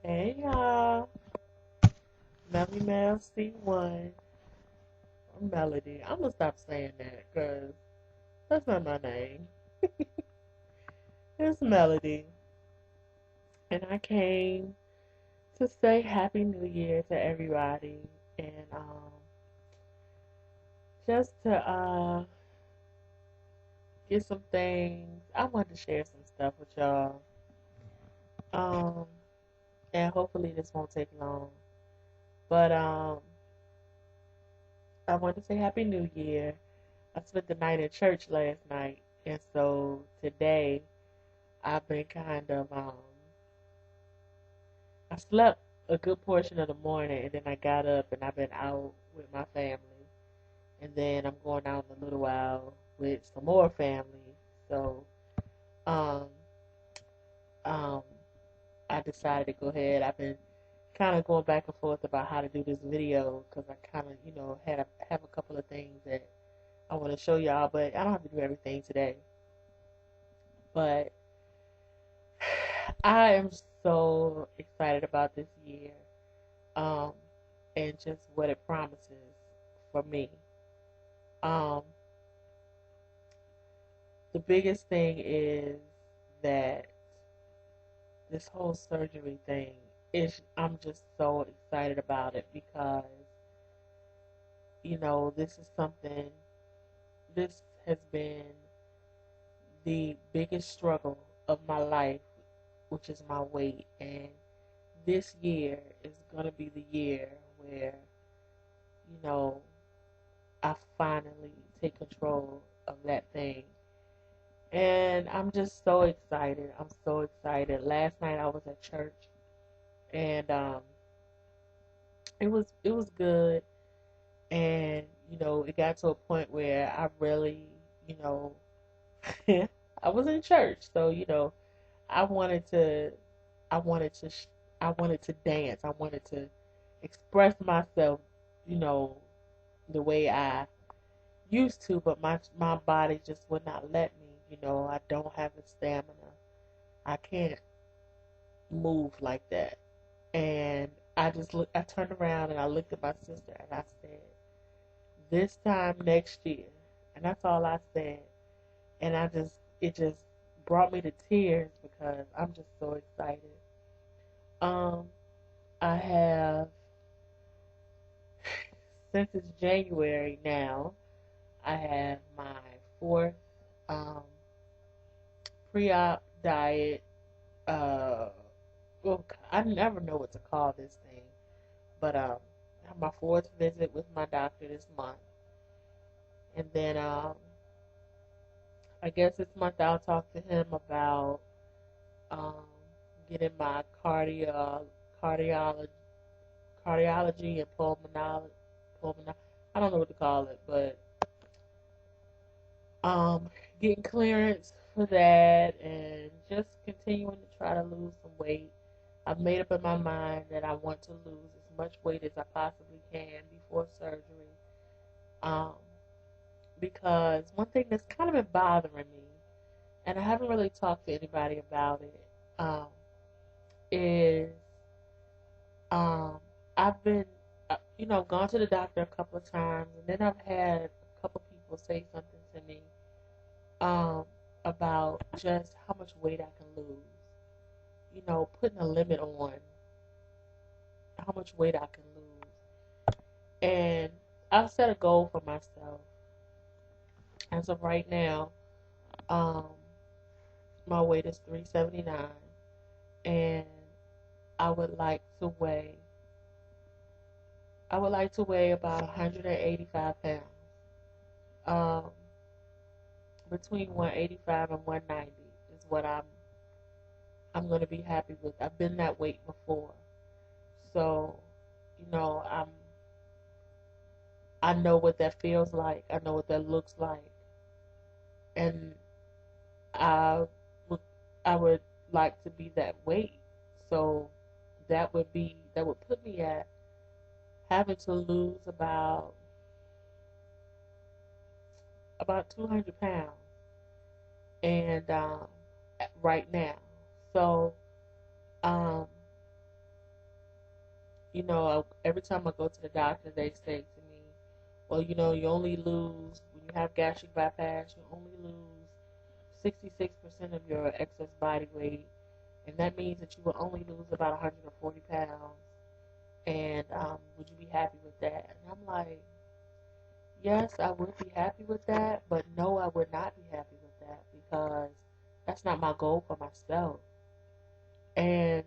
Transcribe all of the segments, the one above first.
Hey y'all, Melly Mel C1, I'm Melody. I'm gonna stop saying that because that's not my name. It's Melody. And I came to say Happy New Year to everybody and just to get some things. I wanted to share some stuff with y'all. Um, and hopefully this won't take long. But I wanted to say Happy New Year. I spent the night in church last night, and so today I've been kind of I slept a good portion of the morning, and then I got up and I've been out with my family, and then I'm going out in a little while with some more family. So um um I decided to go ahead. I've been kind of going back and forth about how to do this video because I kind of have a couple of things that I want to show y'all, but I don't have to do everything today. But I am so excited about this year, um, and just what it promises for me. Um, the biggest thing is that this whole surgery thing is, I'm just so excited about it because, this is something, this has been the biggest struggle of my life, which is my weight. And this year is going to be the year where, you know, I finally take control of that thing. And I'm just so excited. I'm so excited. Last night I was at church and it was good, and it got to a point where I really, you know, I was in church, so I wanted to I wanted to I wanted to dance. I wanted to express myself, you know, the way I used to, but my body just would not let me. I don't have the stamina. I can't move like that. And I turned around and I looked at my sister and I said, "This time next year," and that's all I said. And it just brought me to tears because I'm just so excited. Um, I have since it's January now. I have my fourth um, pre-op diet. Uh, well, I never know what to call this thing, but I have my fourth visit with my doctor this month, and then I guess this month I'll talk to him about um, getting my cardiology, and pulmonology. I don't know what to call it, but um, getting clearance for that and just continuing to try to lose some weight. I've made up in my mind that I want to lose as much weight as I possibly can before surgery. Um, because one thing that's kind of been bothering me, and I haven't really talked to anybody about it, um, is um, I've been, gone to the doctor a couple of times, and then I've had a couple of people say something to me um, about just how much weight I can lose. Putting a limit on how much weight I can lose. And I've set a goal for myself. As of right now, um, my weight is 379, and I would like to weigh. I would like to weigh about 185 pounds. Um, between 185 and 190 is what I'm going to be happy with. I've been that weight before, so I know what that feels like. I know what that looks like, and I would I would like to be that weight. So that would put me at having to lose about 200 pounds, and right now. So um, every time I go to the doctor, they say to me, well, you only lose, when you have gastric bypass, you only lose 66% of your excess body weight. And that means that you will only lose about 140 pounds. And would you be happy with that? And I'm like, yes, I would be happy with that, but no, I would not be happy with that because that's not my goal for myself. And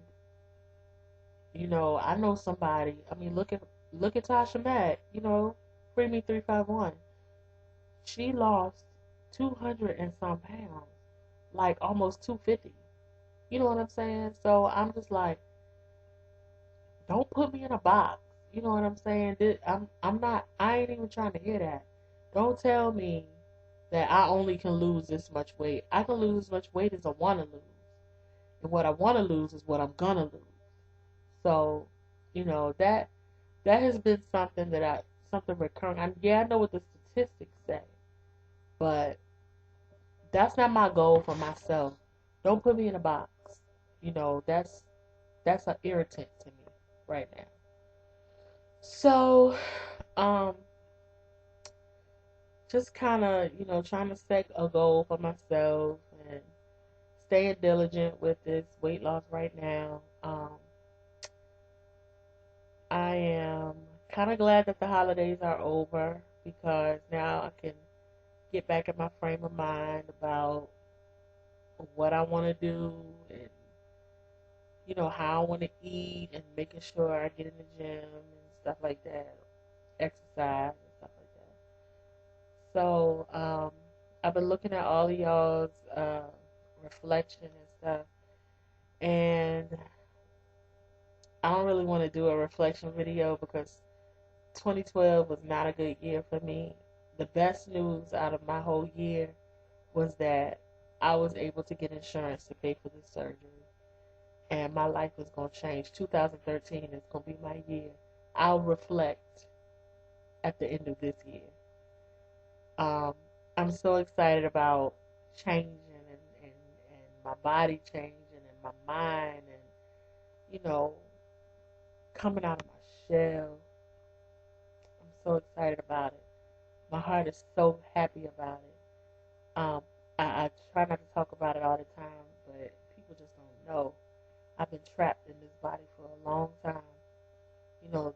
I know somebody. I mean, look at Tasha Mack. Free Me 351. She lost 200 and some pounds, like almost 250. You know what I'm saying? So I'm just like, don't put me in a box. You know what I'm saying? I'm not. I ain't even trying to hear that. Don't tell me that I only can lose this much weight. I can lose as much weight as I want to lose, and what I want to lose is what I'm gonna lose. So, that has been something recurring. I know what the statistics say, but that's not my goal for myself. Don't put me in a box. That's an irritant to me right now. So, um, just kind of, trying to set a goal for myself and staying diligent with this weight loss right now. I am kind of glad that the holidays are over because now I can get back in my frame of mind about what I want to do and how I want to eat and making sure I get in the gym and stuff like that, exercise and stuff like that. So I've been looking at all of y'all's reflection and stuff, and I don't really want to do a reflection video because 2012 was not a good year for me. The best news out of my whole year was that I was able to get insurance to pay for the surgery. And my life is going to change. 2013 is going to be my year. I'll reflect at the end of this year. I'm so excited about changing and my body changing and my mind and, coming out of my shell. I'm so excited about it. My heart is so happy about it. I try not to talk about it all the time, but people just don't know. I've been trapped in this body for a long time.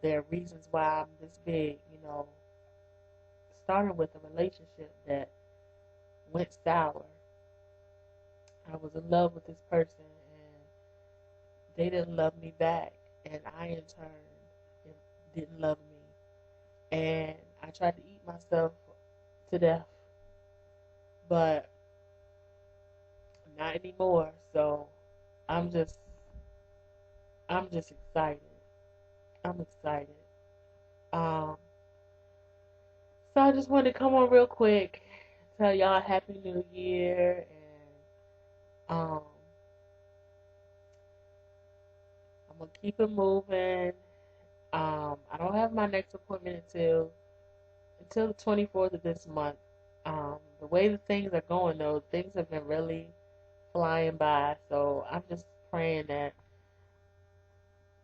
There are reasons why I'm this big, starting with a relationship that went sour. I was in love with this person and they didn't love me back, and I in turn didn't love me. And I tried to eat myself to death, but not anymore. So I'm just I'm just excited. I'm excited. Um, so I just wanted to come on real quick, tell y'all Happy New Year, and I'm gonna keep it moving. I don't have my next appointment until the 24th of this month. The way the things are going, though, things have been really flying by. So I'm just praying that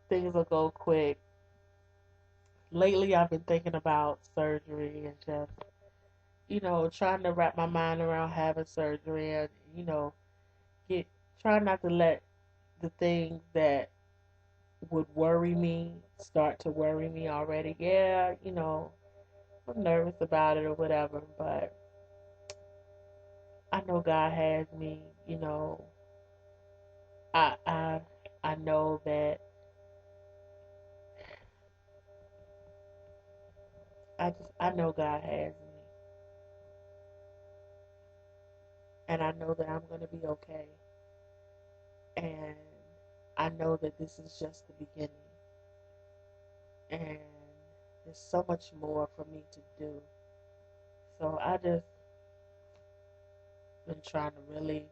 things will go quick. Lately, I've been thinking about surgery and just, trying to wrap my mind around having surgery and, get try not to let the things that would worry me start to worry me already. Yeah, I'm nervous about it or whatever, but I know God has me. I I I know that I know God has me, and I know that I'm gonna be okay, and I know that this is just the beginning, and there's so much more for me to do. So I just been trying to really,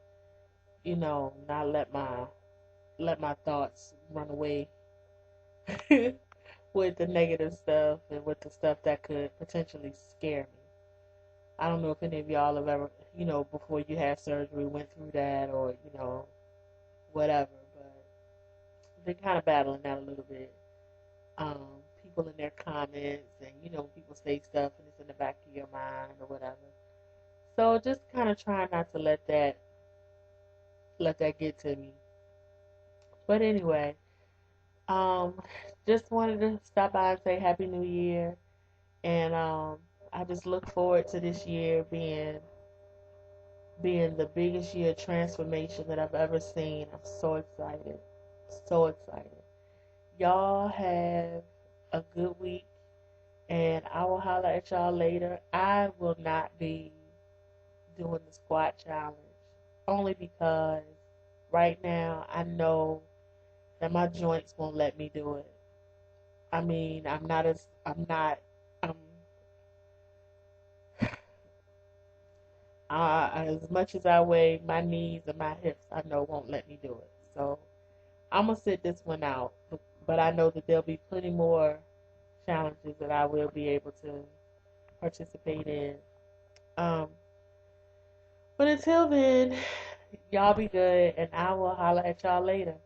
not let my thoughts run away with the negative stuff and with the stuff that could potentially scare me. I don't know if any of y'all have ever, before you had surgery, went through that or, whatever. But I've been kind of battling that a little bit. um, people in their comments, and people say stuff and it's in the back of your mind or whatever. So just kind of trying not to let that get to me. But anyway, um, just wanted to stop by and say Happy New Year, and I just look forward to this year being the biggest year of transformation that I've ever seen. I'm so excited, so excited. Y'all have a good week, and I will holler at y'all later. I will not be doing the squat challenge only because right now I know that my joints won't let me do it. I mean, I'm not, I'm, as much as I weigh, my knees and my hips, I know won't let me do it. So I'm gonna sit this one out, but I know that there'll be plenty more challenges that I will be able to participate in. Um, but until then, y'all be good, and I will holler at y'all later.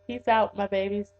Peace out, my babies.